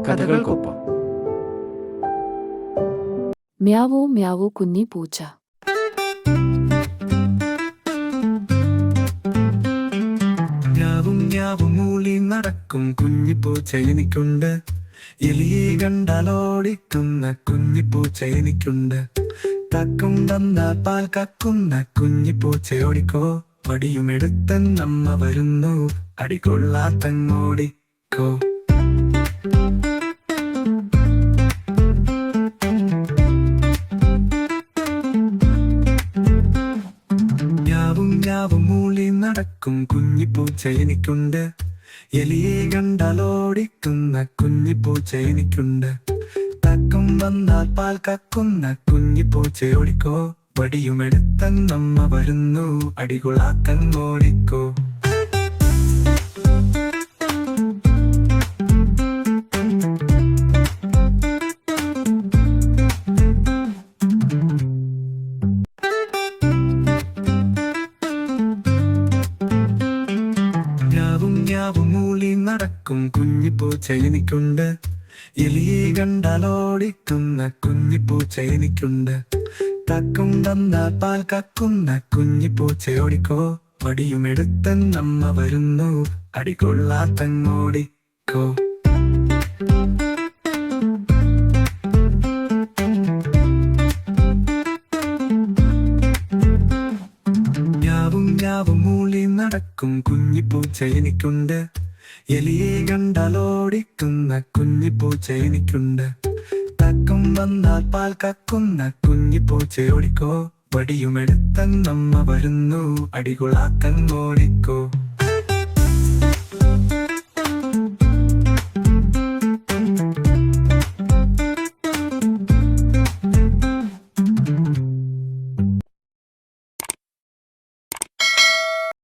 കഥകൾക്കൊപ്പം. മ്യാവൂ മ്യാവൂ കുഞ്ഞി പൂച്ച. മ്യാവും മ്യാവും മൂളി നടക്കും കുഞ്ഞിപ്പൂച്ച എനിക്കുണ്ട്. എലിയെ കണ്ടാലോടിക്കുന്ന കുഞ്ഞിപ്പൂച്ച എനിക്കുണ്ട്. തക്കും തന്നാൽ പാൽ കക്കുന്ന കുഞ്ഞിപ്പൂച്ച ഓടിക്കോ. വടിയുമെടുത്തൻ നമ്മ വരുന്നു, അടികൊള്ളാത്തങ്ങോടിക്കോ. മ്യാവും മ്യാവും മൂളി നടക്കും കുഞ്ഞിപ്പൂച്ച എനിക്കുണ്ട്. എലിയെ കണ്ടാലോടിക്കുന്ന കുഞ്ഞിപ്പൂച്ച എനിക്കുണ്ട്. തക്കം വന്നാൽ പാൽ കക്കുന്ന കുഞ്ഞിപ്പൂച്ച ഓടിക്കോ. വടിയുമെടുത്തൻ നമ്മ വരുന്നു, അടികൊള്ളാത്തങ്ങോടിക്കോ. മ്യാവും മ്യാവും മൂളി നടക്കും കുഞ്ഞിപ്പൂച്ച എനിക്കുണ്ട്. എലിയെ കണ്ടാലോടിക്കുന്ന കുഞ്ഞിപ്പൂച്ച എനിക്കുണ്ട്. തക്കം തന്നാൽ പാൽ കക്കുന്ന കുഞ്ഞിപ്പൂച്ച ഓടിക്കോ. വടിയുമെടുത്തൻ നമ്മ വരുന്നു, അടികൊള്ളാത്തങ്ങോടിക്കോ. മ്യാവും മ്യാവും മൂളി നടക്കും കുഞ്ഞിപ്പൂച്ച എനിക്കുണ്ട്. എലിയെ കണ്ടാലോടിക്കുന്ന കുഞ്ഞിപ്പൂച്ച എനിക്കുണ്ട്. തക്കം വന്നാൽ പാൽ കക്കുന്ന കുഞ്ഞിപ്പൂച്ച ഓടിക്കോ. വടിയുമെടുത്തൻ നമ്മ വരുന്നു, അടികൊള്ളാത്തങ്ങോടിക്കോ.